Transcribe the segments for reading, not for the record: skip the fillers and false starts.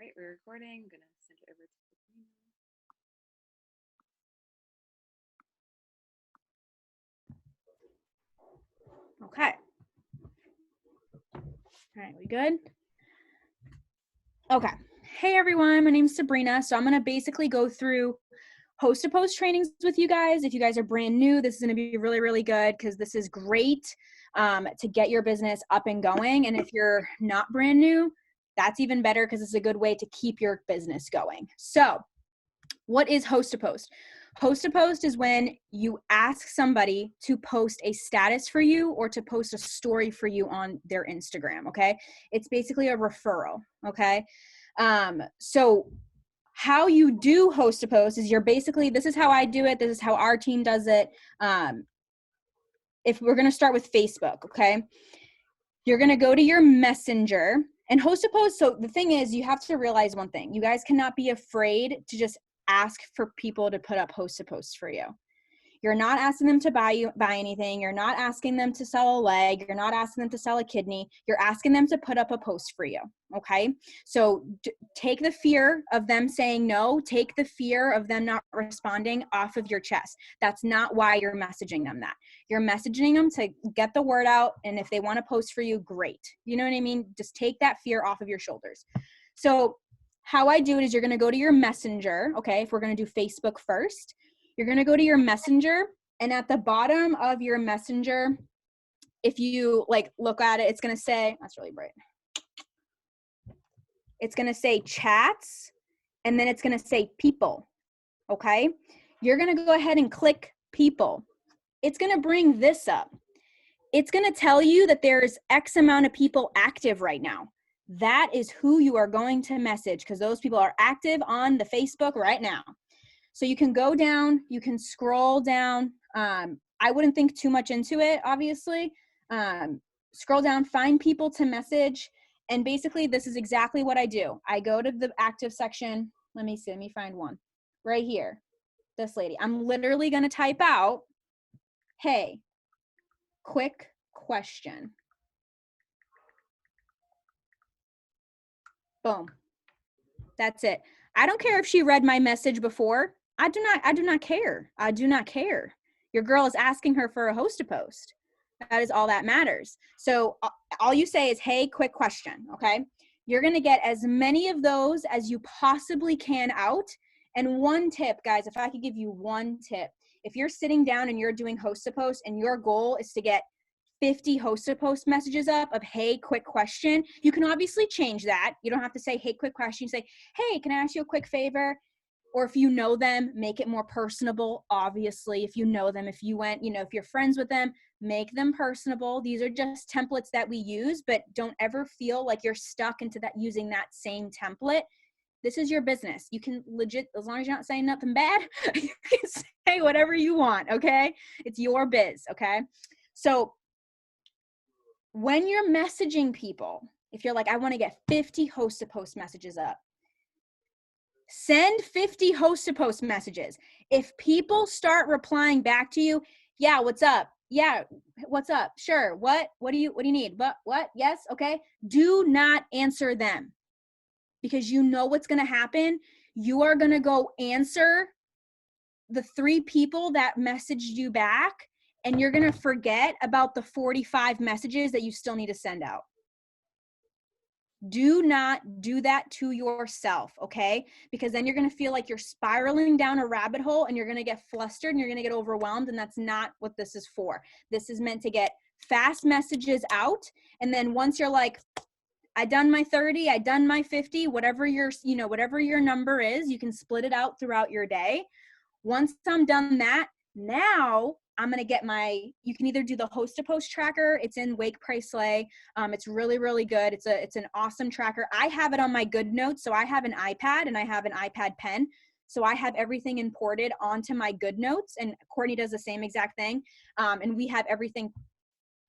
right, we're recording. I'm gonna send it over to Sabrina. Okay. All right, we good? Okay. Hey everyone, my name's Sabrina. So I'm gonna basically go through host to post trainings with you guys. If you guys are brand new, this is gonna be really, really good because this is great to get your business up and going. And if you're not brand new, that's even better because it's a good way to keep your business going. So what is host to post? Host to post is when you ask somebody to post a status for you or to post a story for you on their Instagram, okay? It's basically a referral, okay? So how you do host to post is you're basically, this is how I do it. This is how our team does it. If we're going to start with Facebook, okay? You're going to go to your messenger and host to post. So the thing is, you have to realize one thing. You guys cannot be afraid to just ask for people to put up host to posts for you. You're not asking them to buy anything. You're not asking them to sell a leg. You're not asking them to sell a kidney. You're asking them to put up a post for you, okay? So take the fear of them saying no. Take the fear of them not responding off of your chest. That's not why you're messaging them that. You're messaging them to get the word out, and if they want to post for you, great. You know what I mean? Just take that fear off of your shoulders. So how I do it is you're going to go to your messenger, okay? If we're going to do Facebook first, you're going to go to your messenger, and at the bottom of your messenger, if you like look at it, it's going to say, that's really bright. It's going to say chats, and then it's going to say people, okay? You're going to go ahead and click people. It's going to bring this up. It's going to tell you that there's X amount of people active right now. That is who you are going to message because those people are active on the Facebook right now. So you can go down, you can scroll down. I wouldn't think too much into it, obviously. Scroll down, find people to message. And basically, this is exactly what I do. I go to the active section. Let me see, let me find one. Right here, this lady. I'm literally going to type out, hey, quick question. Boom. That's it. I don't care if she read my message before. I do not care. I do not care. Your girl is asking her for a host to post. That is all that matters. So all you say is, hey, quick question, okay? You're going to get as many of those as you possibly can out. And one tip, guys, if I could give you one tip, if you're sitting down and you're doing host to post and your goal is to get 50 host to post messages up of, hey, quick question. You can obviously change that. You don't have to say, hey, quick question. You say, hey, can I ask you a quick favor? Or if you know them, make it more personable. Obviously, if you know them, if you went, if you're friends with them, make them personable. These are just templates that we use, but don't ever feel like you're stuck into that using that same template. This is your business. You can legit, as long as you're not saying nothing bad, you can say whatever you want, okay? It's your biz, okay? So when you're messaging people, if you're like, I want to get 50 host to post messages up, send 50 host to post messages. If people start replying back to you, yeah, what's up? Yeah, what's up? Sure. What do you need? What? Yes. Okay. Do not answer them because you know what's going to happen. You are going to go answer the 3 people that messaged you back, and you're going to forget about the 45 messages that you still need to send out. Do not do that to yourself, okay? Because then you're going to feel like you're spiraling down a rabbit hole and you're going to get flustered and you're going to get overwhelmed, and that's not what this is for. This is meant to get fast messages out, and then once you're like, I done my 30, I done my 50, whatever your number is, you can split it out throughout your day. Once I'm done that, now I'm going to get you can either do the host to post tracker. It's in Wake Pray Slay. It's really, really good. It's an awesome tracker. I have it on my Good Notes. So I have an iPad and I have an iPad pen. So I have everything imported onto my Good Notes, and Courtney does the same exact thing. And we have everything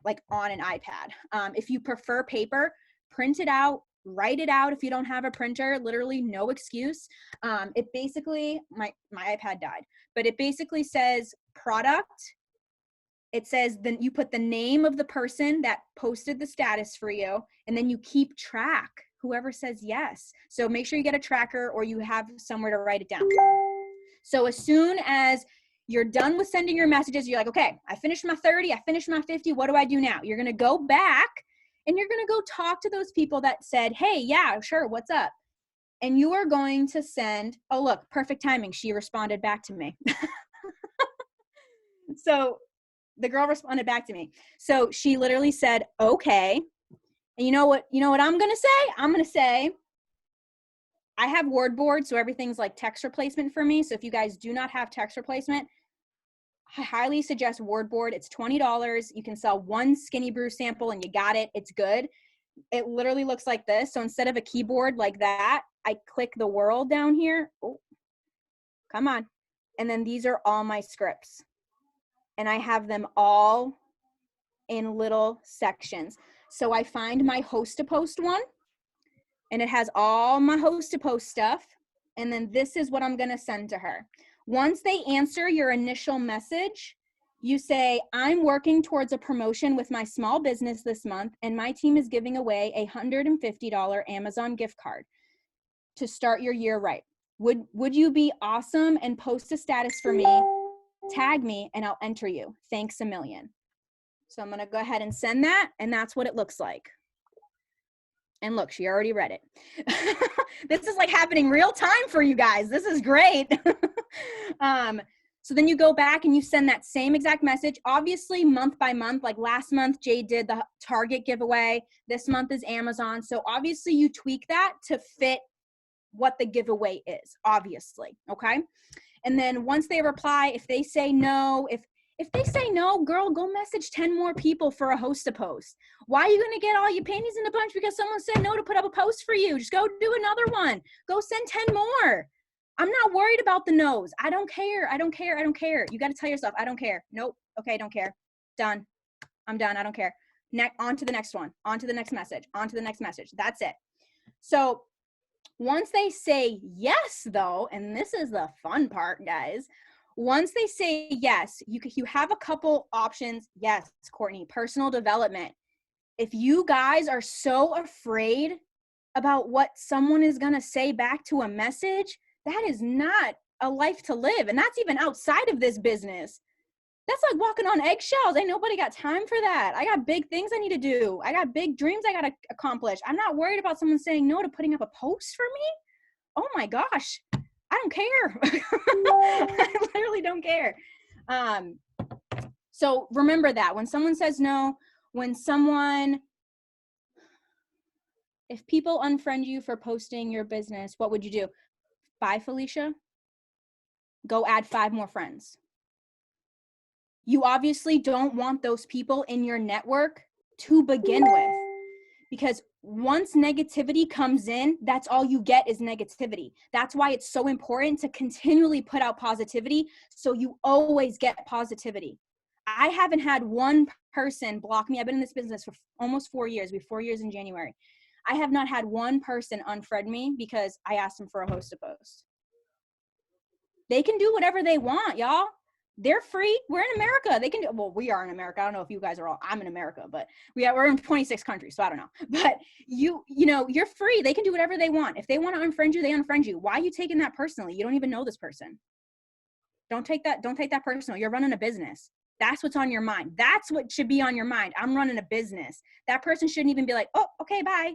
like on an iPad. If you prefer paper, print it out, write it out. If you don't have a printer, literally no excuse. It basically, my iPad died, but it basically says product. It says, then you put the name of the person that posted the status for you, and then you keep track whoever says yes. So make sure you get a tracker or you have somewhere to write it down. So as soon as you're done with sending your messages, you're like, okay, I finished my 30, I finished my 50, what do I do now? You're gonna go back and you're gonna go talk to those people that said, hey, yeah, sure, what's up? And you are going to send, oh, look, perfect timing. She responded back to me. So the girl responded back to me. So she literally said, okay. And you know what I'm going to say? I'm going to say, I have word board, so everything's like text replacement for me. So if you guys do not have text replacement, I highly suggest word board. It's $20. You can sell one Skinny Brew sample and you got it. It's good. It literally looks like this. So instead of a keyboard like that, I click the world down here. Oh, come on. And then these are all my scripts. And I have them all in little sections. So I find my host to post one, and it has all my host to post stuff. And then this is what I'm going to send to her. Once they answer your initial message, you say, I'm working towards a promotion with my small business this month, and my team is giving away a $150 Amazon gift card to start your year right. Would you be awesome and post a status for me, tag me, and I'll enter you. Thanks a million. So I'm going to go ahead and send that, and that's what it looks like. And look, she already read it. This is like happening real time for you guys. This is great. So then you go back and you send that same exact message, obviously month by month. Like last month, Jade did the Target giveaway. This month is Amazon. So obviously you tweak that to fit what the giveaway is, obviously, okay? And then once they reply, if they say no, if they say no, girl, go message 10 more people for a host to post. Why are you going to get all your panties in a bunch because someone said no to put up a post for you? Just go do another one. Go send 10 more. I'm not worried about the no's. I don't care. I don't care. I don't care. You got to tell yourself, I don't care. Nope. Okay, don't care. Done. I'm done. I don't care. On to the next one. On to the next message. On to the next message. That's it. So once they say yes, though, and this is the fun part, guys, once they say yes, you have a couple options. Yes, Courtney, personal development. If you guys are so afraid about what someone is going to say back to a message, that is not a life to live. And that's even outside of this business. That's like walking on eggshells. Ain't nobody got time for that. I got big things I need to do. I got big dreams I got to accomplish. I'm not worried about someone saying no to putting up a post for me. Oh my gosh. I don't care. I literally don't care. So remember that when someone says no, if people unfriend you for posting your business, what would you do? Bye, Felicia. Go add 5 more friends. You obviously don't want those people in your network to begin with, because once negativity comes in, that's all you get is negativity. That's why it's so important to continually put out positivity so you always get positivity. I haven't had one person block me. I've been in this business for almost 4 years. We'll be 4 years in January. I have not had one person unfriend me because I asked them for a host to post. They can do whatever they want, y'all. They're free. We're in America. They can do, well, we are in America. I don't know if you guys are all, I'm in America, but we're in 26 countries, so I don't know. But you know, you're free. They can do whatever they want. If they want to unfriend you, they unfriend you. Why are you taking that personally? You don't even know this person. Don't take that personal. You're running a business. That's what's on your mind. That's what should be on your mind. I'm running a business. That person shouldn't even be like, oh, okay, bye.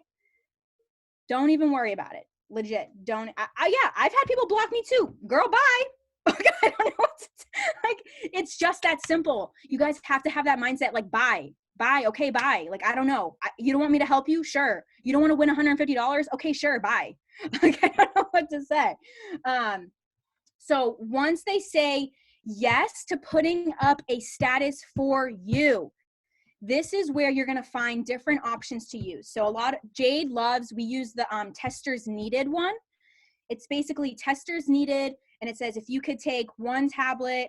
Don't even worry about it. Legit. Don't. Yeah, I've had people block me too. Girl, bye. I don't know what to like, it's just that simple. You guys have to have that mindset, like, bye, okay, bye. Like, I don't know. You don't want me to help you? Sure. You don't want to win $150? Okay, sure, bye. Like, I don't know what to say. So once they say yes to putting up a status for you, this is where you're going to find different options to use. So Jade loves, we use the testers needed one. It's basically testers needed. And it says, if you could take 1 tablet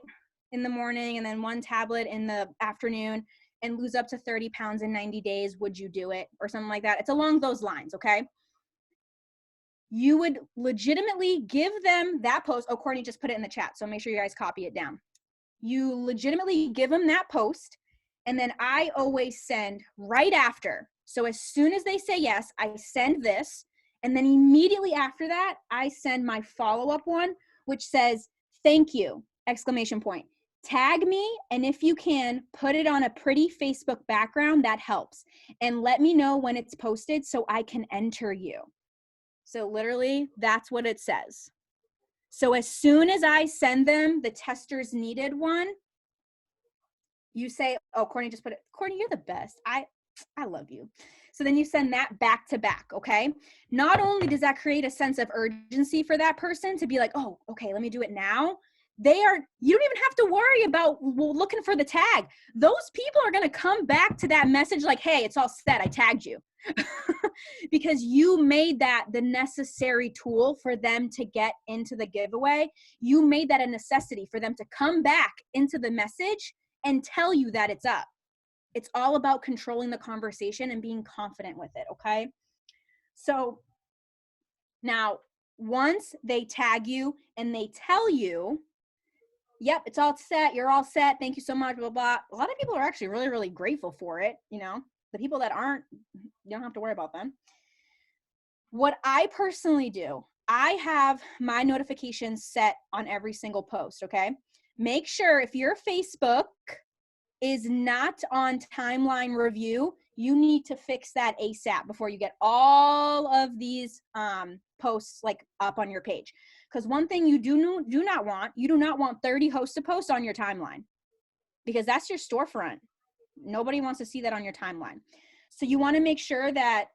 in the morning and then 1 tablet in the afternoon and lose up to 30 pounds in 90 days, would you do it? Or something like that. It's along those lines, okay? You would legitimately give them that post. Oh, Courtney just put it in the chat, so make sure you guys copy it down. You legitimately give them that post, and then I always send right after. So as soon as they say yes, I send this. And then immediately after that, I send my follow-up one, which says, thank you, exclamation point. Tag me, and if you can, put it on a pretty Facebook background, that helps. And let me know when it's posted so I can enter you. So literally, that's what it says. So as soon as I send them the testers needed one, you say, oh, Courtney just put it, Courtney, you're the best. I love you. So then you send that back to back, okay? Not only does that create a sense of urgency for that person to be like, oh, okay, let me do it now. You don't even have to worry about looking for the tag. Those people are going to come back to that message like, hey, it's all set. I tagged you. Because you made that the necessary tool for them to get into the giveaway. You made that a necessity for them to come back into the message and tell you that it's up. It's all about controlling the conversation and being confident with it, okay? So now, once they tag you and they tell you, yep, it's all set, you're all set, thank you so much, blah, blah. A lot of people are actually really, really grateful for it, you know? The people that aren't, you don't have to worry about them. What I personally do, I have my notifications set on every single post, okay? Make sure if your Facebook is not on timeline review, you need to fix that ASAP before you get all of these posts like up on your page. Because one thing you do not want 30 hosted posts on your timeline, because that's your storefront. Nobody wants to see that on your timeline. So you want to make sure that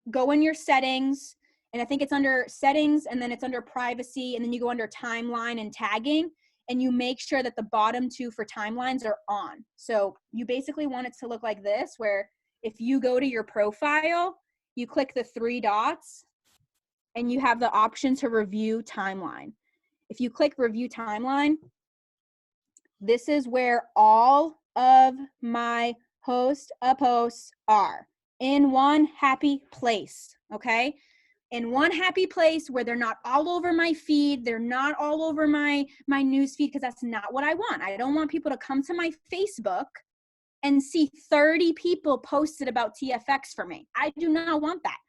go in your settings, and I think it's under settings, and then it's under privacy, and then you go under timeline and tagging, and you make sure that the bottom two for timelines are on. So you basically want it to look like this, where if you go to your profile, you click the 3 dots and you have the option to review timeline. If you click review timeline, this is where all of my posts are in one happy place, okay? In one happy place where they're not all over my feed, they're not all over my news feed, because that's not what I want. I don't want people to come to my Facebook and see 30 people posted about TFX for me. I do not want that.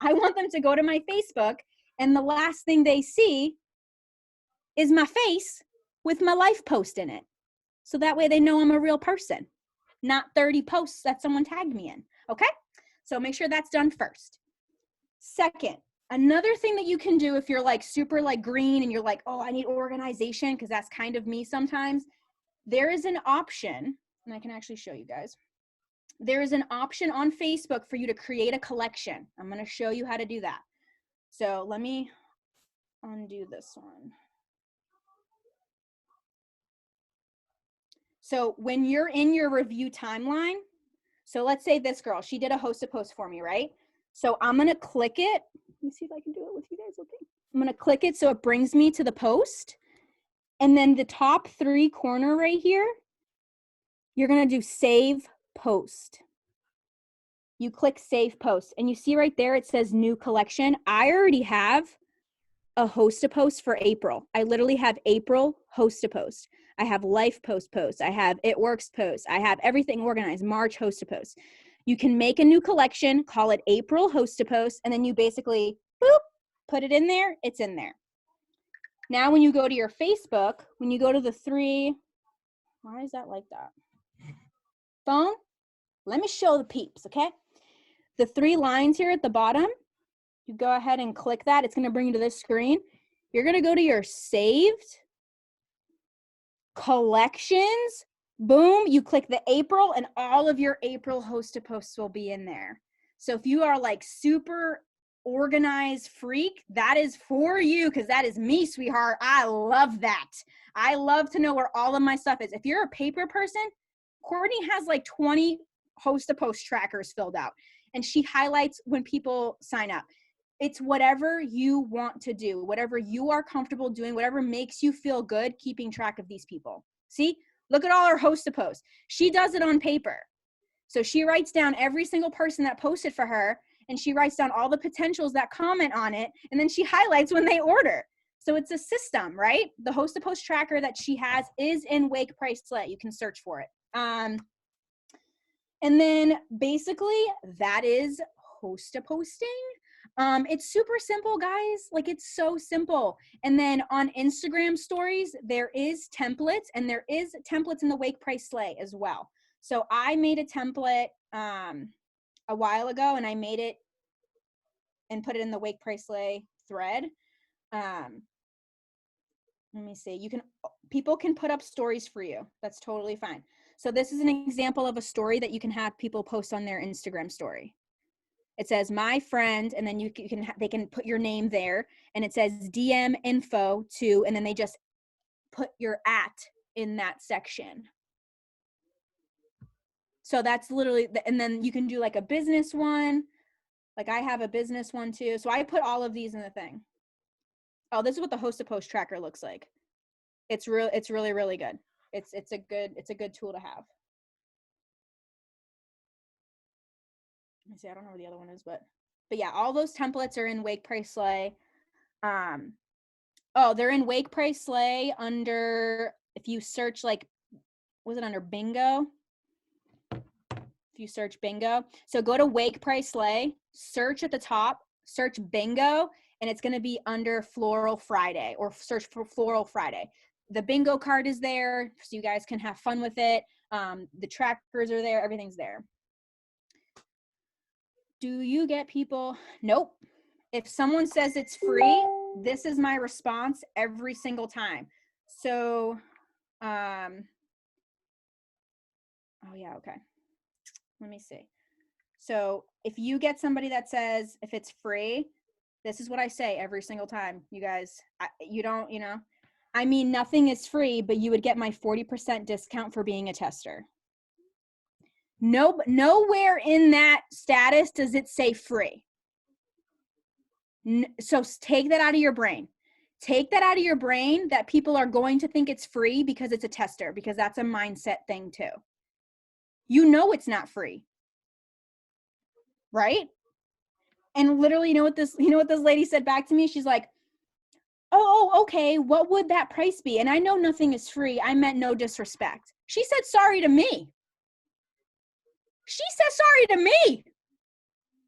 I want them to go to my Facebook and the last thing they see is my face with my life post in it. So that way they know I'm a real person, not 30 posts that someone tagged me in, okay? So make sure that's done first. Second, another thing that you can do if you're like super like green and you're like, oh, I need organization, because that's kind of me sometimes, there is an option, and I can actually show you guys. There is an option on Facebook for you to create a collection. I'm going to show you how to do that. So let me undo this one. So when you're in your review timeline, so let's say this girl, she did a hosted post for me, right? So I'm going to click it. Let me see if I can do it with you guys. Okay. I'm going to click it so it brings me to the post. And then the top 3 corner right here, you're going to do save post. You click save post and you see right there, it says new collection. I already have a host a post for April. I literally have April host a post. I have life post. I have it works post. I have everything organized, March host a post. You can make a new collection, call it April host a post, and then you basically boop, put it in there. It's in there. Now, when you go to your Facebook, when you go to the 3, why is that like that? Phone, let me show the peeps, okay? The 3 lines here at the bottom, you go ahead and click that. It's going to bring you to this screen. You're going to go to your saved collections. Boom, you click the April and all of your April hosted posts will be in there. So if you are like super organized freak, that is for you, because that is me, sweetheart. I love that. I love to know where all of my stuff is. If you're a paper person, Courtney has like 20 host-to post trackers filled out, and she highlights when people sign up. It's whatever you want to do, whatever you are comfortable doing, whatever makes you feel good keeping track of these people. See, look at all her host-to posts. She does it on paper. So she writes down every single person that posted for her, and she writes down all the potentials that comment on it, and then she highlights when they order. So it's a system, right? The host-to post tracker that she has is in Wake Pricelet. You can search for it. And then basically that is host-to posting. It's super simple, guys. Like, it's so simple. And then on Instagram stories, there is templates, and there is templates in the Wake Price Slay as well. So I made a template a while ago, and I made it and put it in the Wake Price Slay thread. Let me see. People can put up stories for you. That's totally fine. So this is an example of a story that you can have people post on their Instagram story. It says my friend, and then they can put your name there, and it says DM info to, and then they just put your @ in that section. So that's literally, and then you can do like a business one. Like I have a business one too. So I put all of these in the thing. Oh, this is what the host to post tracker looks like. It's really, really good. It's a good tool to have. Let me see, I don't know where the other one is, but yeah, all those templates are in Wake Price Slay. Oh, they're in Wake Price Slay under, if you search like, was it under bingo? If you search bingo. So go to Wake Price Slay, search at the top, search bingo, and it's going to be under Floral Friday, or search for Floral Friday. The bingo card is there, so you guys can have fun with it. The trackers are there, everything's there. Do you get people? Nope. If someone says it's free, this is my response every single time. So, oh yeah, okay. Let me see. So if you get somebody that says, if it's free, this is what I say every single time, you guys. I mean, nothing is free, but you would get my 40% discount for being a tester. Nowhere in that status does it say free. So take that out of your brain. Take that out of your brain that people are going to think it's free because it's a tester, because that's a mindset thing too. You know it's not free, right? And literally, you know what this lady said back to me? She's like, oh, okay, what would that price be? And I know nothing is free. I meant no disrespect. She said sorry to me. She said sorry to me.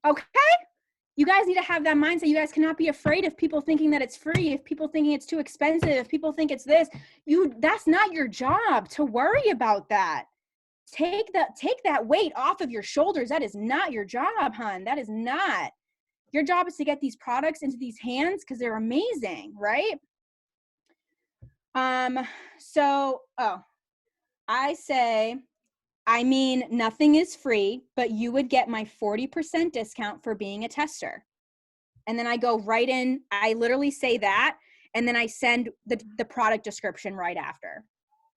Okay? You guys need to have that mindset. You guys cannot be afraid of people thinking that it's free, if people thinking it's too expensive, if people think it's this. That's not your job to worry about that. Take that weight off of your shoulders. That is not your job, hon. That is not. Your job is to get these products into these hands because they're amazing, right? I say, I mean, nothing is free, but you would get my 40% discount for being a tester. And then I go right in, I literally say that, and then I send the product description right after.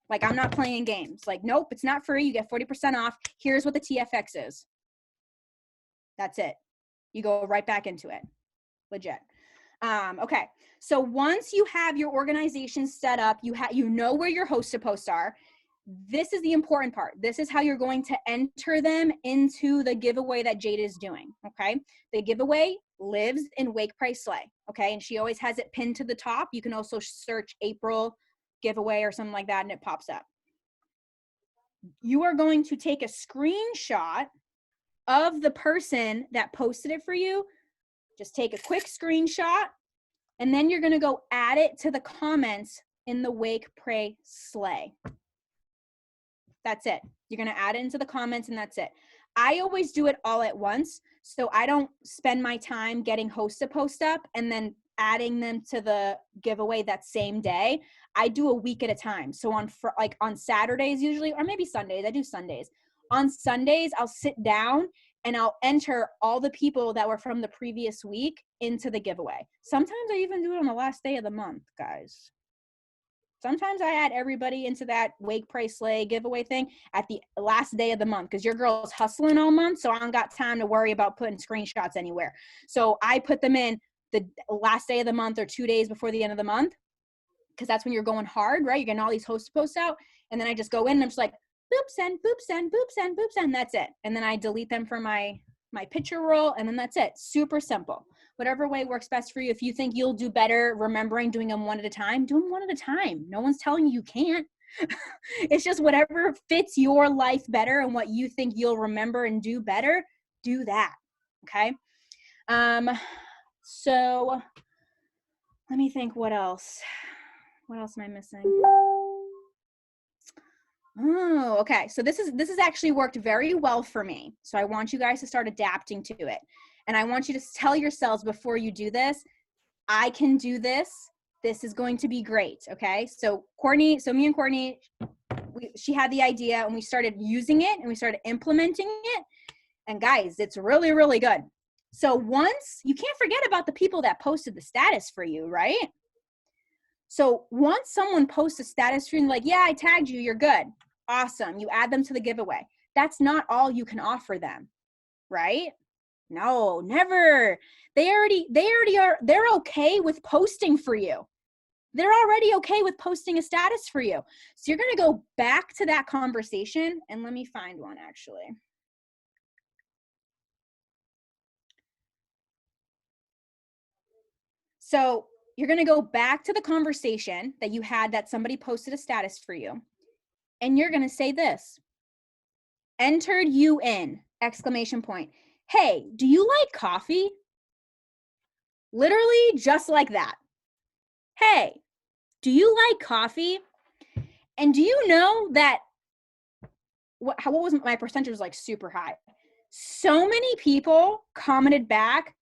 Like, I'm not playing games. Like, nope, it's not free. You get 40% off. Here's what the TFX is. That's it. You go right back into it. Legit. Okay. So once you have your organization set up, you know where your host to posts are. This is the important part. This is how you're going to enter them into the giveaway that Jade is doing. Okay. The giveaway lives in Wake Price Slay. Okay. And she always has it pinned to the top. You can also search April giveaway or something like that, and it pops up. You are going to take a screenshot of the person that posted it for you. Just take a quick screenshot, and then you're going to go add it to the comments in the Wake Pray Slay. That's it. You're going to add it into the comments, and that's it. I always do it all at once, so I don't spend my time getting hosts to post up and then adding them to the giveaway that same day. I do a week at a time. So on Saturdays usually, or maybe Sundays, I do Sundays. On Sundays, I'll sit down and I'll enter all the people that were from the previous week into the giveaway. Sometimes I even do it on the last day of the month, guys. Sometimes I add everybody into that Wake Price Slay giveaway thing at the last day of the month, because your girl's hustling all month, so I don't got time to worry about putting screenshots anywhere. So I put them in the last day of the month or 2 days before the end of the month, because that's when you're going hard, right? You're getting all these host posts out, and then I just go in and I'm just like, boop, send, boop, send, boop, send, boop, send. That's it. And then I delete them from my picture roll, and then that's it. Super simple. Whatever way works best for you. If you think you'll do better remembering doing them one at a time, do them one at a time. No one's telling you can't. It's just whatever fits your life better and what you think you'll remember and do better, do that. Okay. So let me think, what else? What else am I missing? Oh, okay. So this has actually worked very well for me. So I want you guys to start adapting to it. And I want you to tell yourselves before you do this, I can do this. This is going to be great. Okay. So me and Courtney, she had the idea and we started using it and we started implementing it. And guys, it's really, really good. So once, you can't forget about the people that posted the status for you, right? So once someone posts a status for you, like, yeah, I tagged you, you're good. Awesome. You add them to the giveaway. That's not all you can offer them, right? No, never. They're okay with posting for you. They're already okay with posting a status for you. So you're going to go back to that conversation, and let me find one actually. So you're going to go back to the conversation that you had that somebody posted a status for you, and you're going to say this: entered you in, exclamation point. Hey, do you like coffee? Literally just like that. Hey, do you like coffee? And do you know that what was my percentage was like super high. So many people commented back,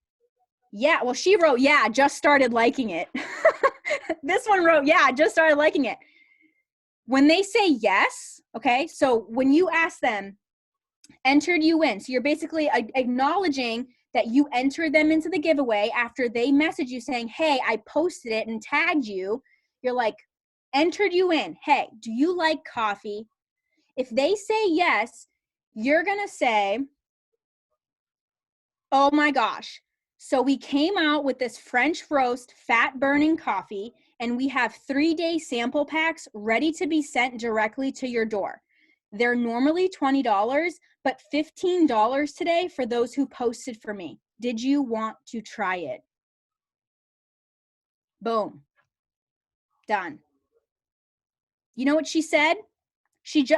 yeah, well, she wrote, yeah, just started liking it. This one wrote, yeah, just started liking it. When they say yes, okay, so when you ask them, entered you in, so you're basically acknowledging that you entered them into the giveaway after they message you saying, hey, I posted it and tagged you. You're like, entered you in. Hey, do you like coffee? If they say yes, you're going to say, oh my gosh. So we came out with this French roast fat burning coffee, and we have 3-day sample packs ready to be sent directly to your door. They're normally $20, but $15 today for those who posted for me. Did you want to try it? Boom. Done. You know what she said?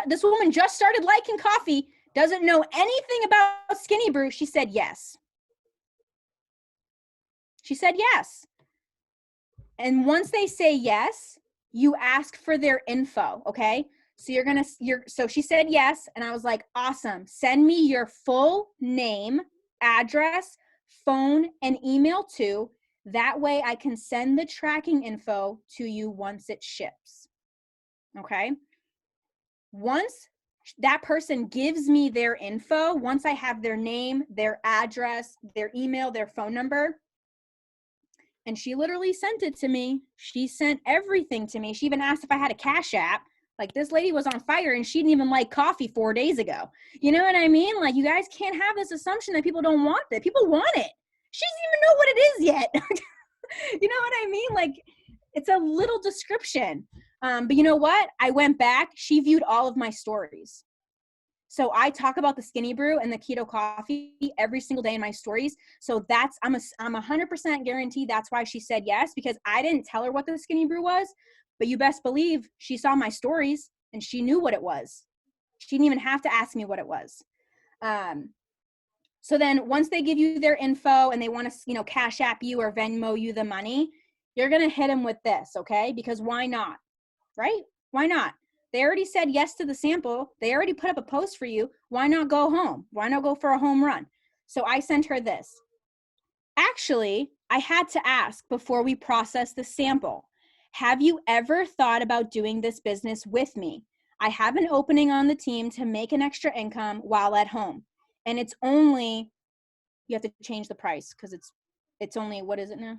This woman just started liking coffee, doesn't know anything about Skinny Brew. She said yes. She said yes. And once they say yes, you ask for their info, okay? So so she said yes, and I was like, awesome. Send me your full name, address, phone, and email too. That way I can send the tracking info to you once it ships, okay? Once that person gives me their info, once I have their name, their address, their email, their phone number, and she literally sent it to me. She sent everything to me. She even asked if I had a Cash App. Like, this lady was on fire and she didn't even like coffee 4 days ago. You know what I mean? Like, you guys can't have this assumption that people don't want it. People want it. She doesn't even know what it is yet. You know what I mean? Like, it's a little description. But you know what? I went back. She viewed all of my stories. So I talk about the Skinny Brew and the keto coffee every single day in my stories. So I'm 100% guaranteed that's why she said yes, because I didn't tell her what the Skinny Brew was, but you best believe she saw my stories and she knew what it was. She didn't even have to ask me what it was. So then once they give you their info and they want to, Cash App you or Venmo you the money, you're going to hit them with this, okay? Because why not, right? Why not? They already said yes to the sample. They already put up a post for you. Why not go home? Why not go for a home run? So I sent her this. Actually, I had to ask before we process the sample. Have you ever thought about doing this business with me? I have an opening on the team to make an extra income while at home. And it's only, you have to change the price because it's only, what is it now?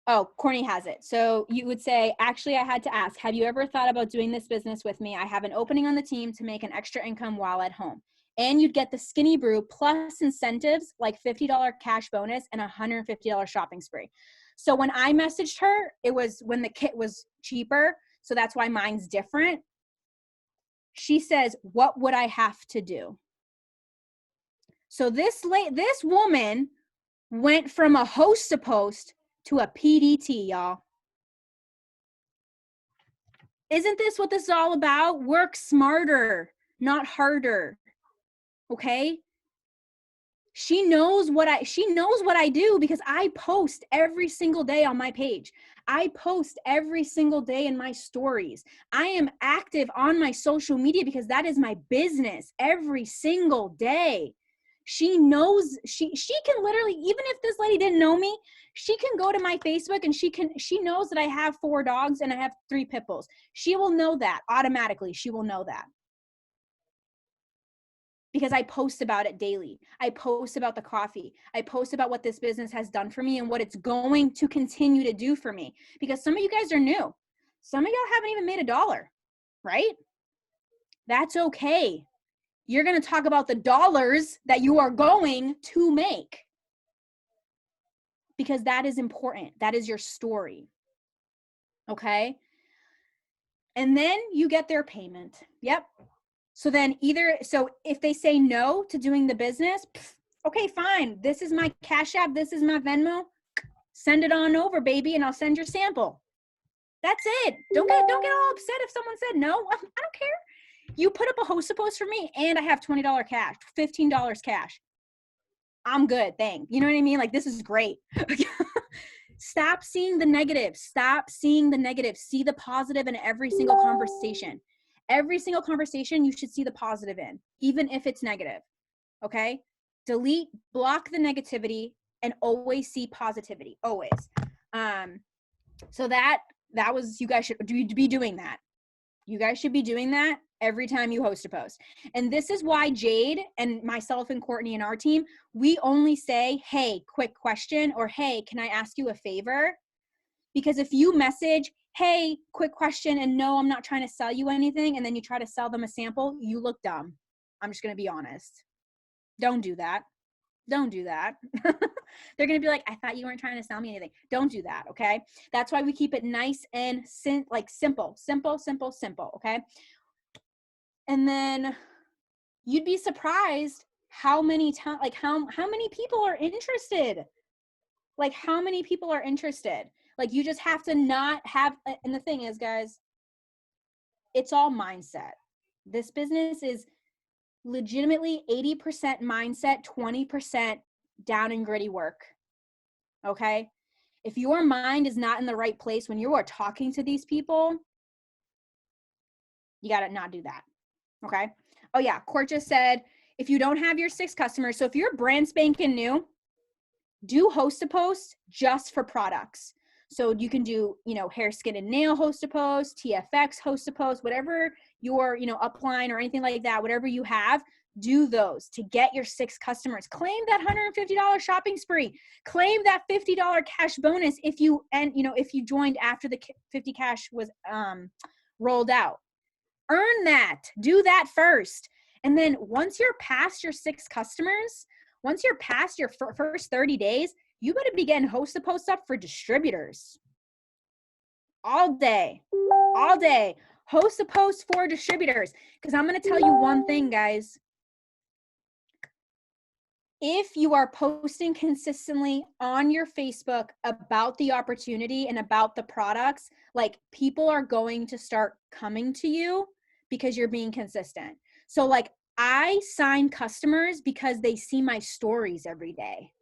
Oh, Courtney has it. So you would say, actually, I had to ask, have you ever thought about doing this business with me? I have an opening on the team to make an extra income while at home. And you'd get the Skinny Brew plus incentives like $50 cash bonus and $150 shopping spree. So when I messaged her, it was when the kit was cheaper. So that's why mine's different. She says, what would I have to do? So this woman went from a host to post to a PDT, y'all. Isn't this what this is all about? Work smarter, not harder. Okay? She knows what I do because I post every single day on my page. I post every single day in my stories. I am active on my social media because that is my business every single day. She knows, she can literally, even if this lady didn't know me, she can go to my Facebook and she knows that I have 4 dogs and I have 3 pit bulls. She will know that automatically. She will know that. Because I post about it daily. I post about the coffee. I post about what this business has done for me and what it's going to continue to do for me. Because some of you guys are new. Some of y'all haven't even made $1, right? That's okay. You're going to talk about the dollars that you are going to make. Because that is important. That is your story. Okay? And then you get their payment. Yep. So then so if they say no to doing the business, okay, fine. This is my Cash App. This is my Venmo. Send it on over, baby, and I'll send your sample. That's it. Don't get all upset if someone said no. I don't care. You put up a Hosta post for me and I have $20 cash, $15 cash. I'm good. Thanks. You know what I mean? Like, this is great. Stop seeing the negative. Stop seeing the negative. See the positive in every single conversation. Every single conversation you should see the positive in, even if it's negative. Okay? Delete, block the negativity, and always see positivity. Always. So that was, you guys should be doing that. You guys should be doing that every time you host a post. And this is why Jade and myself and Courtney and our team, we only say, hey, quick question, or hey, can I ask you a favor? Because if you message, hey, quick question, and no, I'm not trying to sell you anything, and then you try to sell them a sample, you look dumb. I'm just going to be honest. Don't do that. Don't do that. They're going to be like, I thought you weren't trying to sell me anything. Don't do that, okay? That's why we keep it nice and simple, okay? And then you'd be surprised how many times, how many people are interested. Like, how many people are interested? Like, you just have to not have, and the thing is, guys, it's all mindset. This business is legitimately 80% mindset, 20% down and gritty work. Okay? If your mind is not in the right place when you are talking to these people, you got to not do that. Okay? Oh yeah, Court just said, if you don't have your 6 customers, so if you're brand spanking new, do host a post just for products. So you can do, hair, skin, and nail host a post, TFX host a post, whatever your, upline or anything like that, whatever you have, do those to get your 6 customers. Claim that $150 shopping spree. Claim that $50 cash bonus if you joined after the 50 cash was rolled out. Earn that. Do that first. And then once you're past your 6 customers, once you're past your first 30 days, you better begin host a post up for distributors. All day. Host a post for distributors. Because I'm going to tell you one thing, guys. If you are posting consistently on your Facebook about the opportunity and about the products, like, people are going to start coming to you because you're being consistent. So, like, I sign customers because they see my stories every day.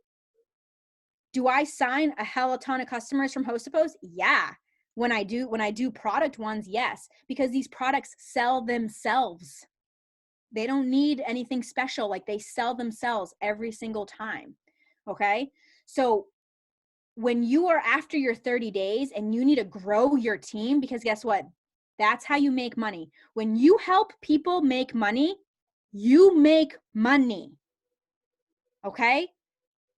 Do I sign a hell of a ton of customers from host a post? Yeah. When I do product ones, yes, because these products sell themselves. They don't need anything special. Like, they sell themselves every single time. Okay. So when you are after your 30 days and you need to grow your team, because guess what? That's how you make money. When you help people make money, you make money. Okay.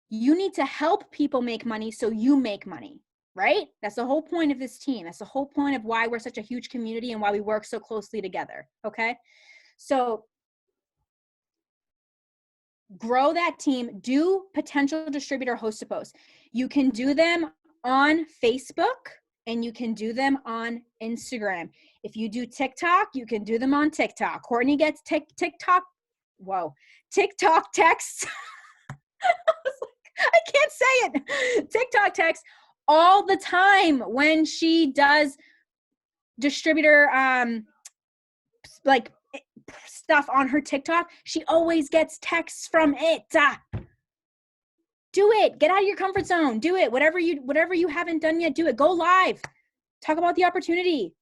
You need to help people make money so you make money, right? That's the whole point of this team. That's the whole point of why we're such a huge community and why we work so closely together. Okay. So grow that team. Do potential distributor host a post. You can do them on Facebook and you can do them on Instagram. If you do TikTok, you can do them on TikTok. Courtney gets TikTok texts. I can't say it. TikTok texts all the time when she does distributor like stuff on her TikTok. She always gets texts from it. Do it. Get out of your comfort zone. Do it. Whatever you haven't done yet, do it. Go live. Talk about the opportunity.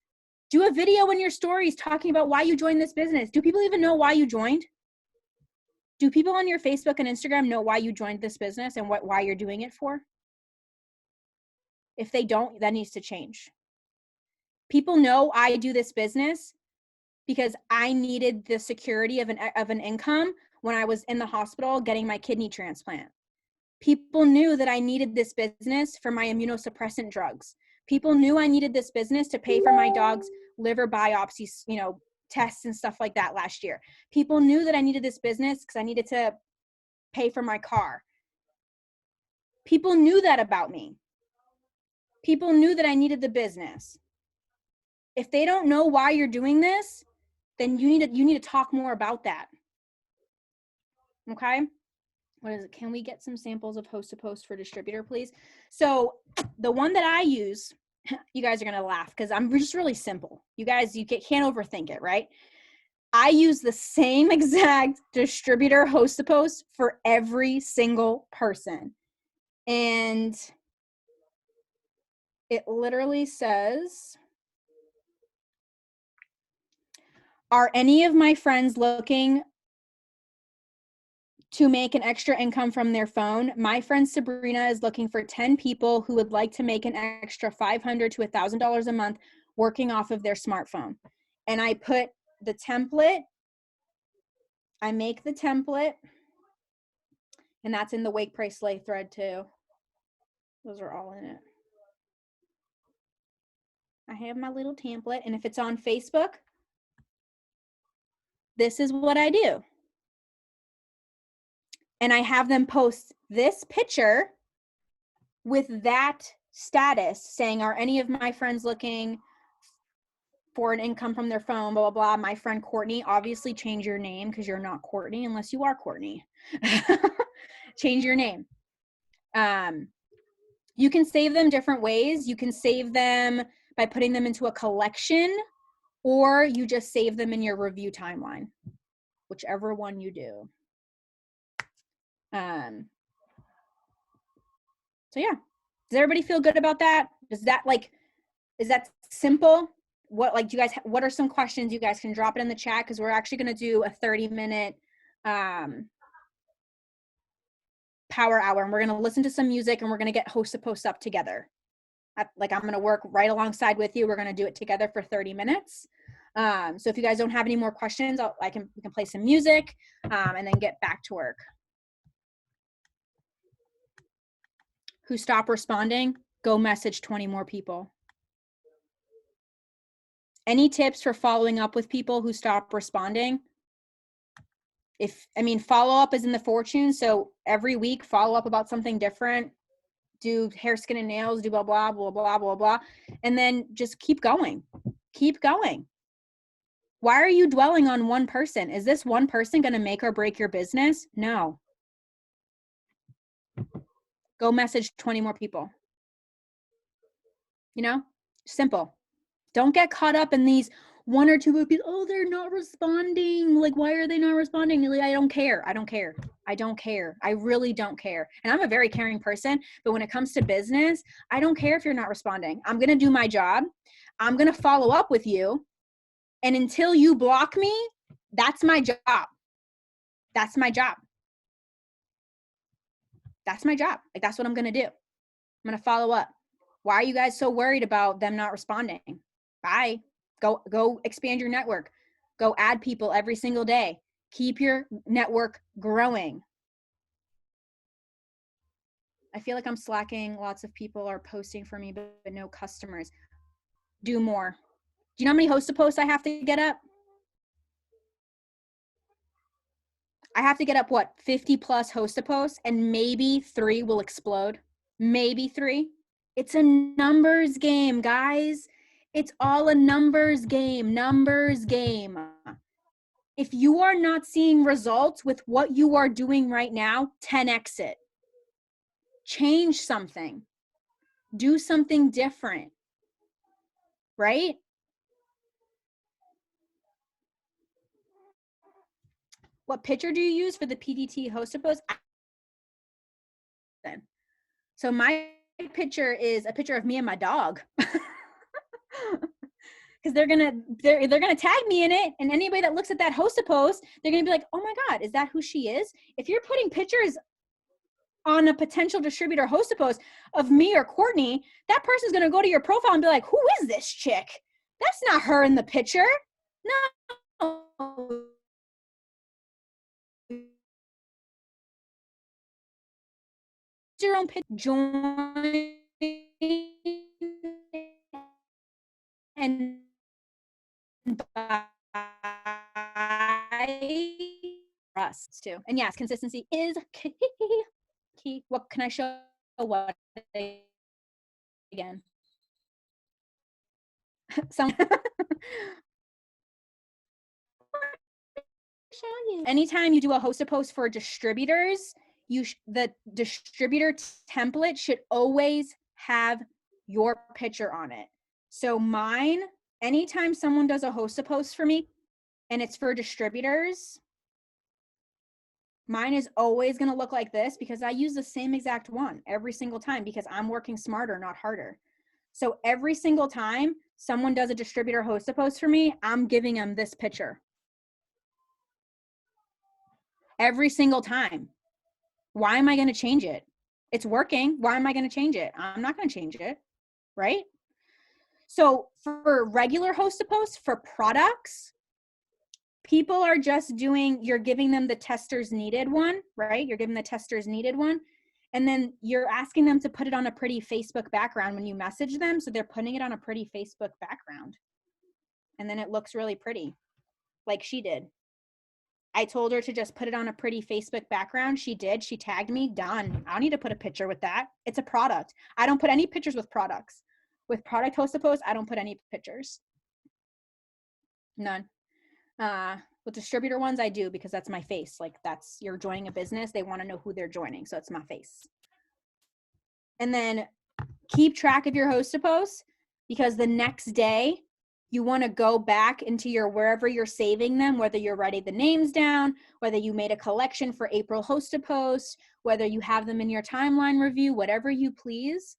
Do a video in your stories talking about why you joined this business. Do people even know why you joined? Do people on your Facebook and Instagram know why you joined this business and why you're doing it for? If they don't, that needs to change. People know I do this business because I needed the security of an income when I was in the hospital getting my kidney transplant. People knew that I needed this business for my immunosuppressant drugs. People knew I needed this business to pay for my dog's liver biopsies, tests and stuff like that last year. People knew that I needed this business because I needed to pay for my car. People knew that about me. People knew that I needed the business. If they don't know why you're doing this, then you need to talk more about that. Okay? What is it? Can we get some samples of host to post for distributor, please? So the one that I use, you guys are going to laugh because I'm just really simple. You guys, you can't overthink it, right? I use the same exact distributor host to post for every single person. And it literally says, are any of my friends looking to make an extra income from their phone? My friend Sabrina is looking for 10 people who would like to make an extra $500 to $1,000 a month working off of their smartphone. And I put the template, I make the template, and that's in the Wake Pray Slay thread too. Those are all in it. I have my little template, and if it's on Facebook, this is what I do. And I have them post this picture with that status saying, are any of my friends looking for an income from their phone, blah, blah, blah. My friend Courtney, obviously change your name because you're not Courtney unless you are Courtney. Change your name. You can save them different ways. You can save them by putting them into a collection, or you just save them in your review timeline, whichever one you do. So yeah, does everybody feel good about that? Is that simple? What are some questions? You guys can drop it in the chat because we're actually going to do a 30-minute power hour, and we're going to listen to some music and we're going to get host to post up together. I'm going to work right alongside with you. We're going to do it together for 30 minutes. So if you guys don't have any more questions, we can play some music and then get back to work. Who stop responding? Go message 20 more people. Any tips for following up with people who stop responding? Follow up is in the fortune. So every week, follow up about something different. Do hair, skin, and nails, do blah, blah, blah, blah, blah, blah. And then just keep going. Keep going. Why are you dwelling on one person? Is this one person going to make or break your business? No. Go message 20 more people. Simple. Don't get caught up in these one or two people. Oh, they're not responding. Like, why are they not responding? Like, I don't care. I don't care. I don't care. I really don't care. And I'm a very caring person, but when it comes to business, I don't care if you're not responding. I'm going to do my job. I'm going to follow up with you. And until you block me, that's my job. That's my job. That's my job. Like, that's what I'm going to do. I'm going to follow up. Why are you guys so worried about them not responding? Bye. Go expand your network. Go add people every single day. Keep your network growing. I feel like I'm slacking. Lots of people are posting for me, but no customers. Do more. Do you know how many host to posts I have to get up? I have to get up, 50 plus host to posts, and maybe 3 will explode. Maybe 3. It's a numbers game, guys. It's all a numbers game. If you are not seeing results with what you are doing right now, 10x it. Change something. Do something different. Right? What picture do you use for the PDT host to post? So my picture is a picture of me and my dog. Because they're gonna tag me in it, and anybody that looks at that Hosta post, they're gonna be like, oh my God, is that who she is? If you're putting pictures on a potential distributor Hosta post of me or Courtney, that person's gonna go to your profile and be like, who is this chick? That's not her in the picture. No. Your own picture. Join and buy us too. And yes, consistency is key. What can I show? What again? Some anytime you do a Hosta post for distributors, the distributor template should always have your picture on it. So mine, anytime someone does a Hosta post for me and it's for distributors, mine is always going to look like this because I use the same exact one every single time because I'm working smarter, not harder. So every single time someone does a distributor Hosta post for me, I'm giving them this picture. Every single time. Why am I going to change it? It's working. Why am I going to change it? I'm not going to change it, right? So for regular Hosta posts, for products, people are just you're giving them the testers needed one, right? You're giving the testers needed one. And then you're asking them to put it on a pretty Facebook background when you message them. So they're putting it on a pretty Facebook background. And then it looks really pretty, like she did. I told her to just put it on a pretty Facebook background. She did. She tagged me. Done. I don't need to put a picture with that. It's a product. I don't put any pictures with products. With product Hosta posts, I don't put any pictures. None. With distributor ones, I do because that's my face. Like you're joining a business. They want to know who they're joining. So it's my face. And then keep track of your Hosta posts because the next day you want to go back into your wherever you're saving them, whether you're writing the names down, whether you made a collection for April Hosta posts, whether you have them in your timeline review, whatever you please.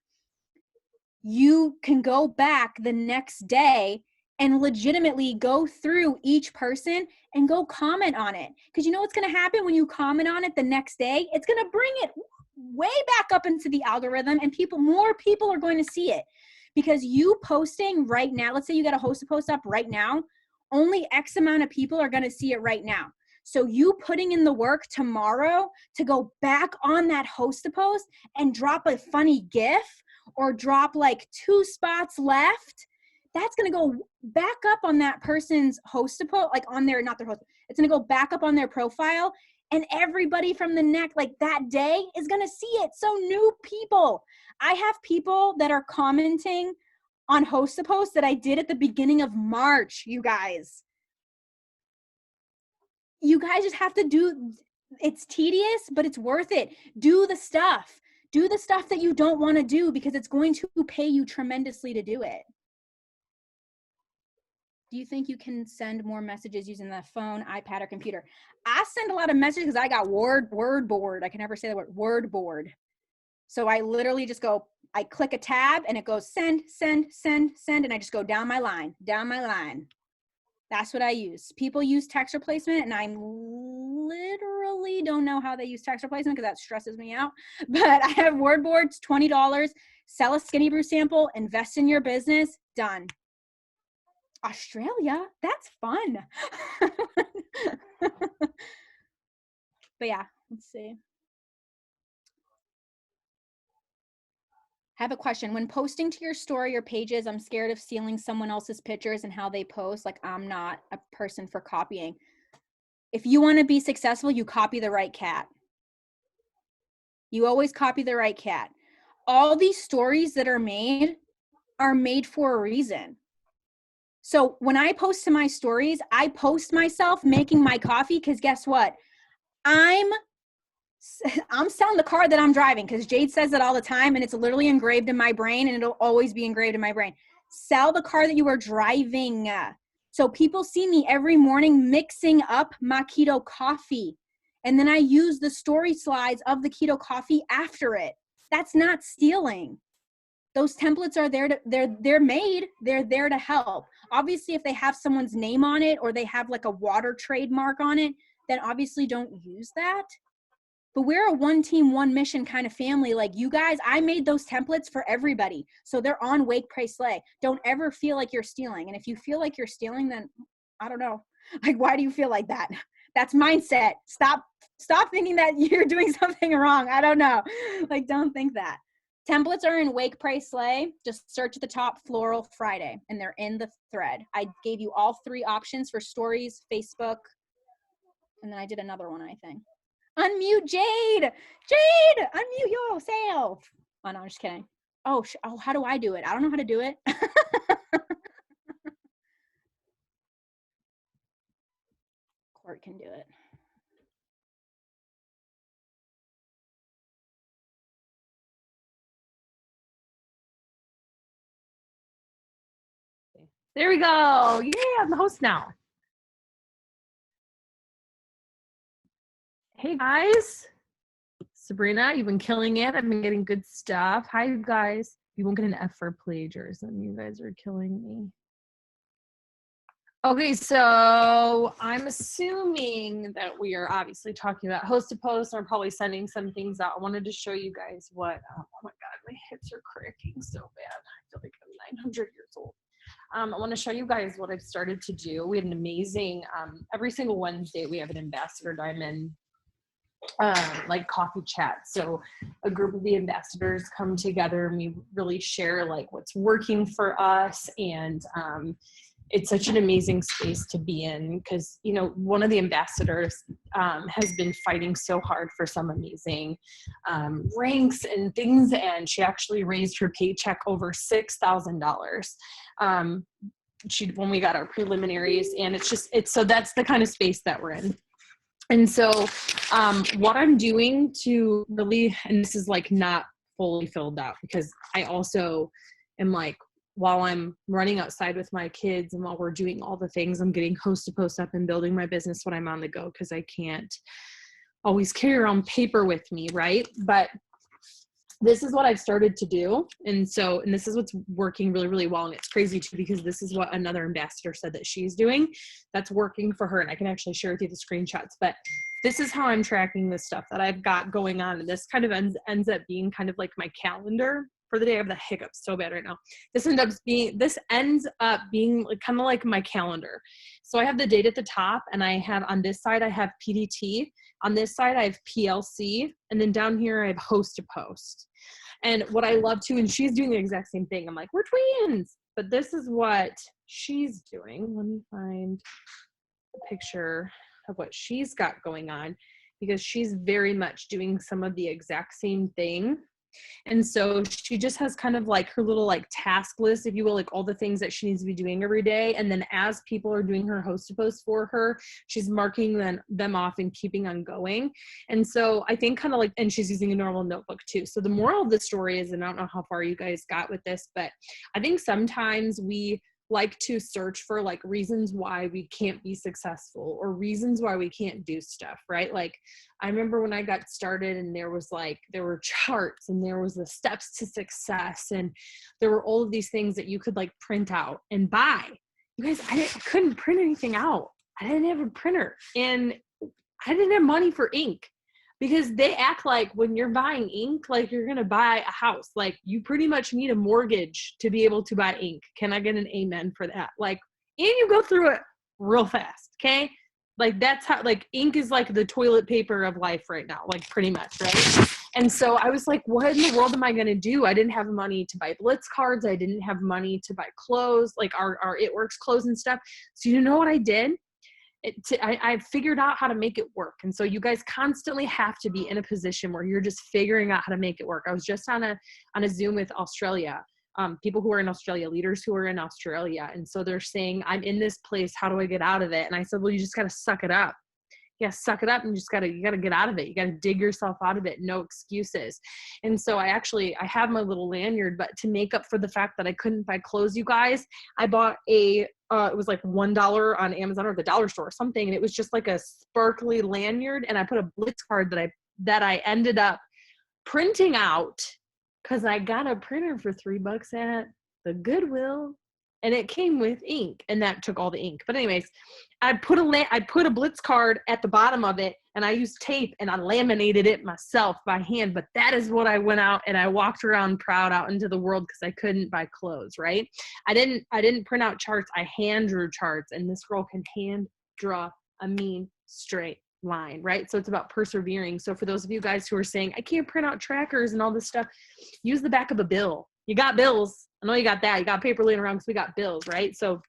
You can go back the next day and legitimately go through each person and go comment on it. Because you know what's going to happen when you comment on it the next day? It's going to bring it way back up into the algorithm and more people are going to see it. Because you posting right now, let's say you got a Hosta post up right now, only X amount of people are going to see it right now. So you putting in the work tomorrow to go back on that Hosta post and drop a funny GIF or drop like 2 spots left, that's going to go back up on that person's Hosta post, like on their, not their host, it's going to go back up on their profile. And everybody from the like that day is going to see it. So new people. I have people that are commenting on Hosta posts that I did at the beginning of March, you guys. You guys just have to it's tedious, but it's worth it. Do the stuff. Do the stuff that you don't want to do because it's going to pay you tremendously to do it. Do you think you can send more messages using the phone, iPad, or computer? I send a lot of messages because I got word board. I can never say the word board. So I literally just I click a tab and it goes send, and I just go down my line. That's what I use. People use text replacement and I literally don't know how they use text replacement because that stresses me out. But I have word boards, $20, sell a Skinny Brew sample, invest in your business, done. Australia, that's fun. But yeah, let's see. I have a question. When posting to your story or pages, I'm scared of stealing someone else's pictures and how they post. Like, I'm not a person for copying. If you want to be successful, you copy the right cat. You always copy the right cat. All these stories that are made for a reason. So when I post to my stories, I post myself making my coffee because guess what? I'm selling the car that I'm driving because Jade says that all the time and it's literally engraved in my brain and it'll always be engraved in my brain. Sell the car that you are driving. So people see me every morning mixing up my keto coffee. And then I use the story slides of the keto coffee after it. That's not stealing. Those templates are there to, they're made, they're there to help. Obviously, if they have someone's name on it or they have like a water trademark on it, then obviously don't use that. But we're a one team, one mission kind of family. Like you guys, I made those templates for everybody. So they're on Wake, Pray, Slay. Don't ever feel like you're stealing. And if you feel like you're stealing, then I don't know. Like, why do you feel like that? That's mindset. Stop thinking that you're doing something wrong. I don't know. Like, don't think that. Templates are in Wake, Pray, Slay. Just search at the top Floral Friday, and they're in the thread. I gave you all 3 options for stories, Facebook, and then I did another one, I think. Unmute Jade. Jade, unmute yourself. Oh, no, I'm just kidding. Oh, how do I do it? I don't know how to do it. Court can do it. There we go. Yeah, I'm the host now. Hey guys, Sabrina, you've been killing it. I've been getting good stuff. Hi guys. You won't get an F for plagiarism. You guys are killing me. Okay, so I'm assuming that we are obviously talking about host to post, and we're probably sending some things out. I wanted to show you guys what, oh my God, my hips are cracking so bad. I feel like I'm 900 years old. I want to show you guys what I've started to do. We have an amazing, every single Wednesday, we have an Ambassador Diamond like coffee chat. So a group of the ambassadors come together and we really share like what's working for us. And it's such an amazing space to be in because, you know, one of the ambassadors has been fighting so hard for some amazing ranks and things. And she actually raised her paycheck over $6,000 when we got our preliminaries. And so that's the kind of space that we're in. And so what I'm doing to really, and this is like not fully filled out because I also am like, while I'm running outside with my kids and while we're doing all the things, I'm getting host to post up and building my business when I'm on the go because I can't always carry around paper with me, right? But this is what I've started to do. And this is what's working really, really well. And it's crazy too, because this is what another ambassador said that she's doing that's working for her. And I can actually share with you the screenshots, but this is how I'm tracking the stuff that I've got going on. And this kind of ends up being kind of like my calendar for the day. I have the hiccups so bad right now. This ends up being like, kind of like my calendar. So I have the date at the top, and I have on this side, I have PDT. On this side, I have PLC. And then down here, I have host to post. And what I love too, and she's doing the exact same thing. I'm like, we're twins, but this is what she's doing. Let me find a picture of what she's got going on because she's very much doing some of the exact same thing. And so she just has kind of like her little like task list, if you will, like all the things that she needs to be doing every day. And then as people are doing her host to post for her, she's marking them off and keeping on going. And so I think kind of like, and she's using a normal notebook too. So the moral of the story is, and I don't know how far you guys got with this, but I think sometimes we like to search for like reasons why we can't be successful or reasons why we can't do stuff, right? Like I remember when I got started and there were charts and there was the steps to success and there were all of these things that you could like print out and buy. You guys, I couldn't print anything out. I didn't have a printer and I didn't have money for ink. Because they act like when you're buying ink, like you're going to buy a house. Like you pretty much need a mortgage to be able to buy ink. Can I get an amen for that? Like, and you go through it real fast. Okay. Like that's how, like ink is like the toilet paper of life right now, like pretty much. Right. And so I was like, what in the world am I going to do? I didn't have money to buy Blitz cards. I didn't have money to buy clothes, like our It Works clothes and stuff. So you know what I did? I figured out how to make it work. And so you guys constantly have to be in a position where you're just figuring out how to make it work. I was just on a Zoom with Australia, people who are in Australia, leaders who are in Australia. And so they're saying, I'm in this place. How do I get out of it? And I said, well, you just got to suck it up. You gotta suck it up and you gotta get out of it. You gotta dig yourself out of it. No excuses. And so I have my little lanyard, but to make up for the fact that I couldn't buy clothes, you guys, I bought it was like $1 on Amazon or the dollar store or something. And it was just like a sparkly lanyard. And I put a Blitz card that I ended up printing out because I got a printer for $3 at the Goodwill, and it came with ink, and that took all the ink. But anyways, I put a Blitz card at the bottom of it, and I used tape, and I laminated it myself by hand. But that is what I went out, and I walked around proud out into the world because I couldn't buy clothes, right? I didn't print out charts. I hand drew charts, and this girl can hand draw a mean straight line, right? So it's about persevering. So for those of you guys who are saying, I can't print out trackers and all this stuff, use the back of a bill. You got bills. I know you got that. You got paper laying around because we got bills, right? So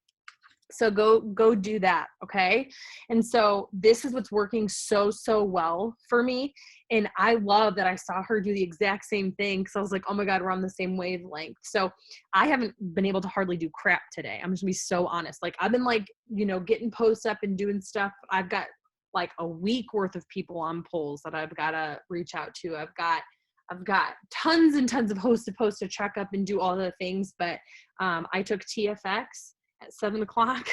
go do that, okay? And so this is what's working so well for me. And I love that I saw her do the exact same thing because I was like, oh my God, we're on the same wavelength. So I haven't been able to hardly do crap today. I'm just gonna be so honest. Like I've been like, getting posts up and doing stuff. I've got like a week worth of people on polls that I've got to reach out to. I've got tons and tons of host to post to check up and do all the things. But I took TFX at 7:00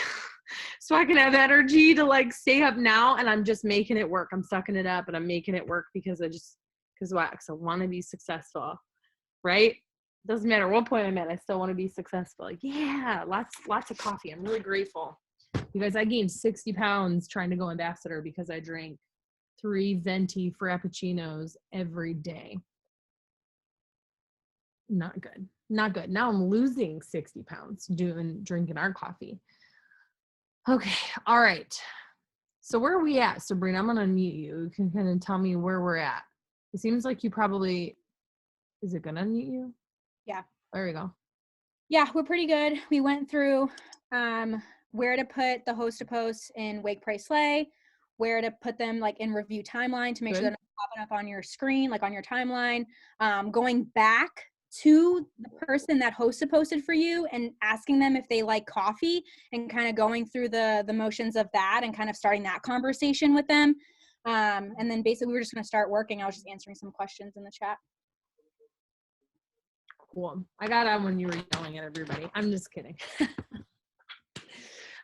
so I can have energy to like stay up now. And I'm just making it work. I'm sucking it up and I'm making it work because I want to be successful, right? Doesn't matter what point I'm at. I still want to be successful. Yeah. Lots of coffee. I'm really grateful. You guys, I gained 60 pounds trying to go ambassador because I drank 3 venti frappuccinos every day. Not good. Now I'm losing 60 pounds drinking our coffee. Okay. All right. So where are we at, Sabrina? I'm going to unmute you. You can kind of tell me where we're at. It seems like you probably, is it going to unmute you? Yeah. There we go. Yeah, we're pretty good. We went through where to put the host to posts in Wake Pray Slay, where to put them like in review timeline to make sure they're not popping up on your screen, like on your timeline. Going back to the person that hosted posted for you and asking them if they like coffee and kind of going through the motions of that and kind of starting that conversation with them. And then basically we were just going to start working. I was just answering some questions in the chat. Cool. I got on when you were yelling at everybody. I'm just kidding.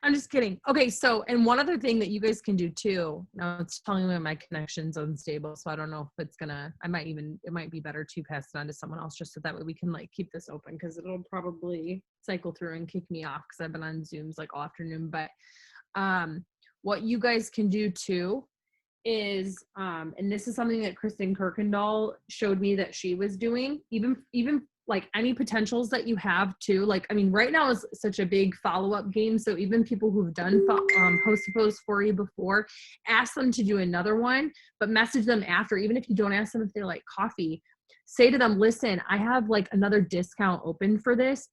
I'm just kidding. Okay, so, and one other thing that you guys can do too, now it's telling me my connection's unstable, so I don't know if it's gonna, it might be better to pass it on to someone else just so that way we can like keep this open because it'll probably cycle through and kick me off because I've been on Zooms like all afternoon. But what you guys can do too is, and this is something that Kristen Kirkendall showed me that she was doing, even like any potentials that you have too. Like, I mean, right now is such a big follow-up game. So even people who've done host to post for you before, ask them to do another one, but message them after, even if you don't ask them if they like coffee, say to them, listen, I have like another discount open for this.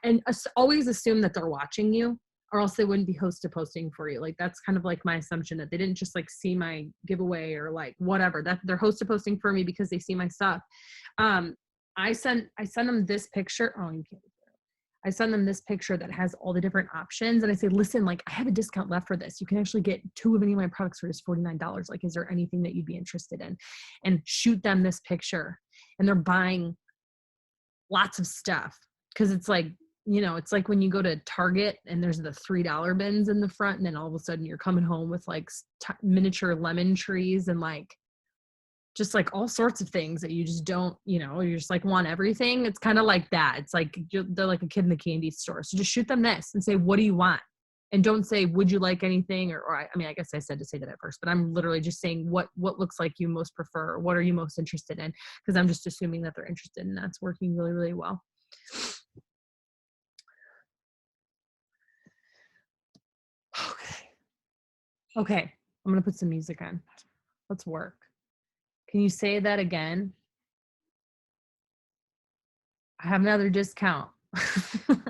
And always assume that they're watching you or else they wouldn't be host to posting for you. Like, that's kind of like my assumption that they didn't just like see my giveaway or like whatever, that they're host to posting for me because they see my stuff. I send them this picture. Oh, you can't. I send them this picture that has all the different options. And I say, listen, like I have a discount left for this. You can actually get 2 of any of my products for just $49. Like, is there anything that you'd be interested in? And shoot them this picture. And they're buying lots of stuff. Cause it's like, it's like when you go to Target and there's the $3 bins in the front. And then all of a sudden you're coming home with like miniature lemon trees and like, just like all sorts of things that you just don't, you just like want everything. It's kind of like that. It's like, they're like a kid in the candy store. So just shoot them this and say, what do you want? And don't say, would you like anything? Or I guess I said to say that at first, but I'm literally just saying what looks like you most prefer. What are you most interested in? Because I'm just assuming that they're interested and that's working really, really well. Okay. I'm going to put some music on. Let's work. Can you say that again? I have another discount.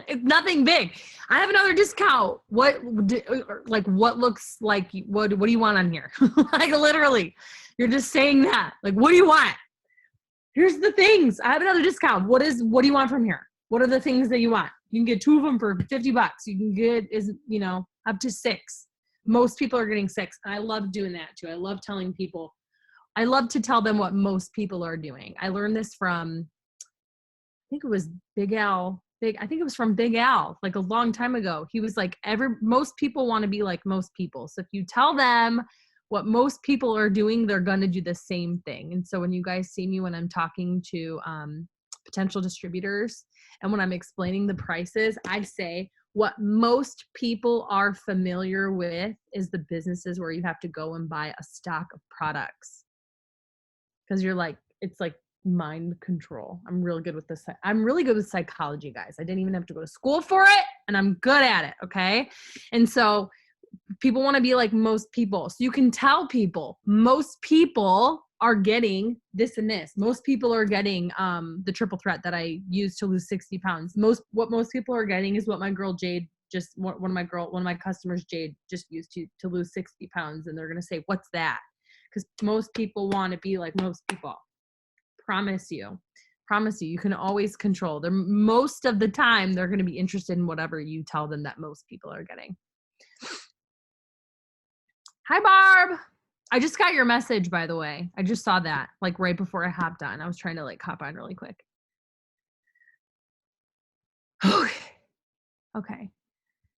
It's nothing big. I have another discount. What looks like, what do you want on here? Like literally, you're just saying that. Like, what do you want? Here's the things. I have another discount. What do you want from here? What are the things that you want? You can get 2 of them for $50. You can get, up to 6. Most people are getting 6. And I love doing that too. I love telling people. I love to tell them what most people are doing. I learned this from, I think it was Big Al. I think it was from Big Al, like a long time ago. He was like, most people want to be like most people. So if you tell them what most people are doing, they're going to do the same thing. And so when you guys see me when I'm talking to potential distributors. And when I'm explaining the prices, I say what most people are familiar with is the businesses where you have to go and buy a stock of products. Because you're like, it's like mind control. I'm really good with this. I'm really good with psychology, guys. I didn't even have to go to school for it, and I'm good at it. Okay. And so people want to be like most people. So you can tell people, most people are getting this and this. Most people are getting the triple threat that I used to lose 60 pounds. What most people are getting is what my girl Jade one of my customers, Jade, just used to lose 60 pounds. And they're going to say, what's that? Because most people want to be like most people. Promise you, you can always control. They're most of the time, they're going to be interested in whatever you tell them that most people are getting. Hi, Barb. I just got your message, by the way. I just saw that, like right before I hopped on. I was trying to like hop on really quick. Okay.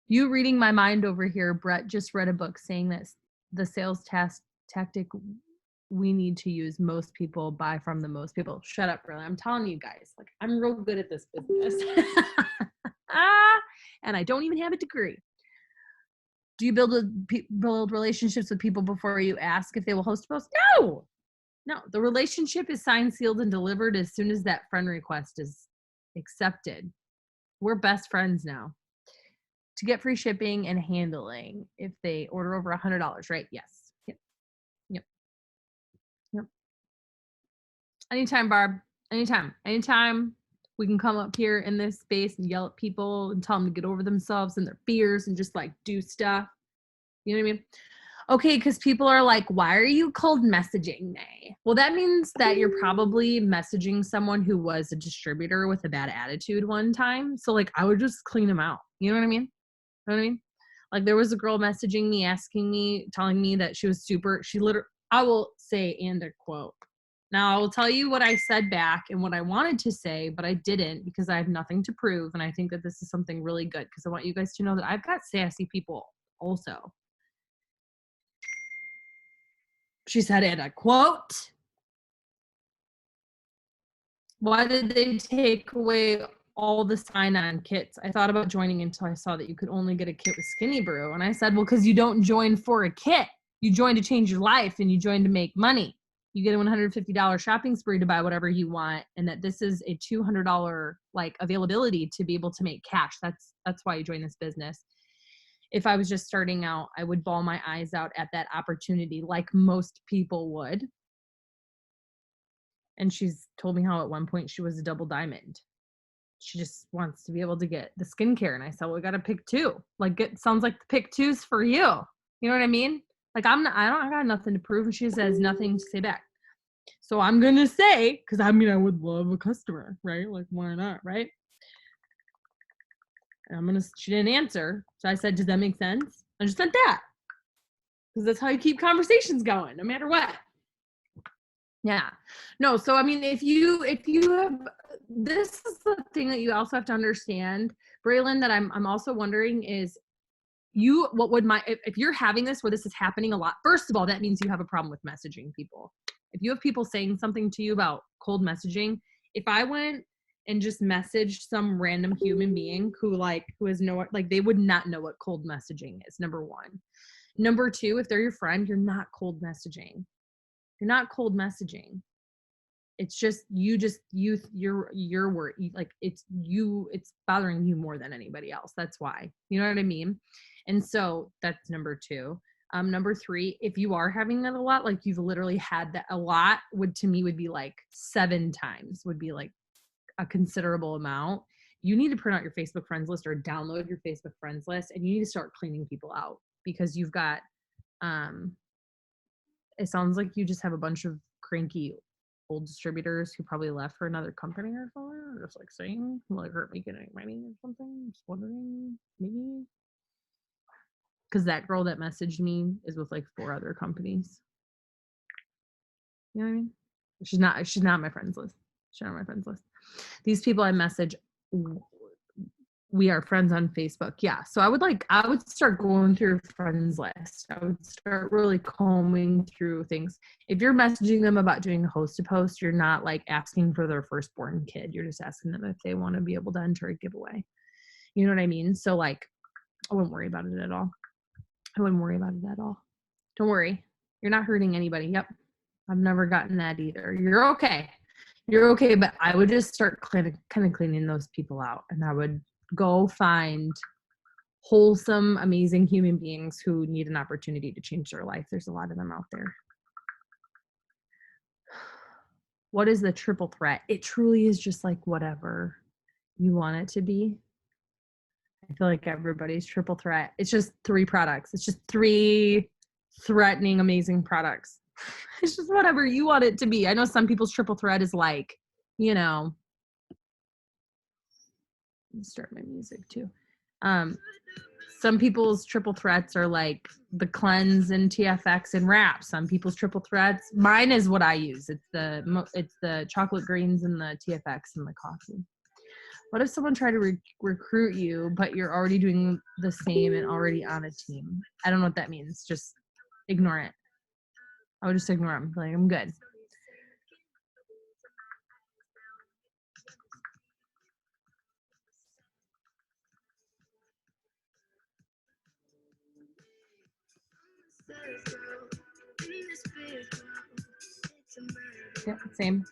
You reading my mind over here. Brett just read a book saying that the sales tactic we need to use, most people buy from the most people. Shut up, really. I'm telling you guys, like I'm real good at this business. And I don't even have a degree. Do you build relationships with people before you ask if they will host a post? No. The relationship is signed, sealed, and delivered as soon as that friend request is accepted. We're best friends now. To get free shipping and handling if they order over $100, right? Yes. Yep. Anytime, Barb. Anytime we can come up here in this space and yell at people and tell them to get over themselves and their fears and just like do stuff. You know what I mean? Okay, because people are like, why are you cold messaging me? Well, that means that you're probably messaging someone who was a distributor with a bad attitude one time. So like I would just clean them out. You know what I mean? Like there was a girl messaging me, asking me, telling me that she was I will say, and a quote. Now I will tell you what I said back and what I wanted to say, but I didn't because I have nothing to prove. And I think that this is something really good because I want you guys to know that I've got sassy people also. She said, and I quote, why did they take away all the sign-on kits? I thought about joining until I saw that you could only get a kit with Skinny Brew. And I said, well, because you don't join for a kit. You join to change your life and you join to make money. You get a $150 shopping spree to buy whatever you want. And that this is a $200 like availability to be able to make cash. That's why you join this business. If I was just starting out, I would bawl my eyes out at that opportunity like most people would. And she's told me how at one point she was a double diamond. She just wants to be able to get the skincare. And I said, well, we got to pick two. Like it sounds like the pick two's for you. You know what I mean? Like I got nothing to prove. And she says nothing to say back. So I'm going to say, because I would love a customer, right? Like why not, right? And she didn't answer. So I said, does that make sense? I just said that. Because that's how you keep conversations going, no matter what. Yeah. No, so I mean, if you have, this is the thing that you also have to understand, Braylon, that I'm also wondering is if you're having this where this is happening a lot, first of all, that means you have a problem with messaging people. If you have people saying something to you about cold messaging, if I went and just messaged some random human being who has they would not know what cold messaging is, number one. Number two, if they're your friend, you're not cold messaging. You're not cold messaging. It's just you're worried. Like it's bothering you more than anybody else. That's why. You know what I mean? And so that's number two. Number three, if you are having that a lot, like you've literally had that a lot, would be like 7 times, would be like a considerable amount. You need to print out your Facebook friends list or download your Facebook friends list, and you need to start cleaning people out because you've got it sounds like you just have a bunch of cranky old distributors who probably left for another company or something, or just like saying like aren't making any money or something. Just wondering, maybe because that girl that messaged me is with like 4 other companies. You know what I mean? She's not my friends list. She's not on my friends list. These people I message we are friends on Facebook. Yeah. So I would start going through your friends list. I would start really combing through things. If you're messaging them about doing a host to post, you're not like asking for their firstborn kid. You're just asking them if they want to be able to enter a giveaway. You know what I mean? So like, I wouldn't worry about it at all. I wouldn't worry about it at all. Don't worry. You're not hurting anybody. Yep. I've never gotten that either. You're okay. You're okay. But I would just start kind of cleaning those people out, and I would go find wholesome, amazing human beings who need an opportunity to change their life. There's a lot of them out there. What is the triple threat? It truly is just like whatever you want it to be. I feel like everybody's triple threat. It's just 3 products. It's just 3 threatening, amazing products. It's just whatever you want it to be. I know some people's triple threat is like, you know, start my music too. Some people's triple threats are like the cleanse and TFX and wrap. Some people's triple threats, mine is what I use. It's the chocolate greens and the TFX and the coffee. What if someone tried to recruit you, but you're already doing the same and already on a team? I don't know what that means. Just ignore it. I would just ignore them. Like, I'm good. Yep, same.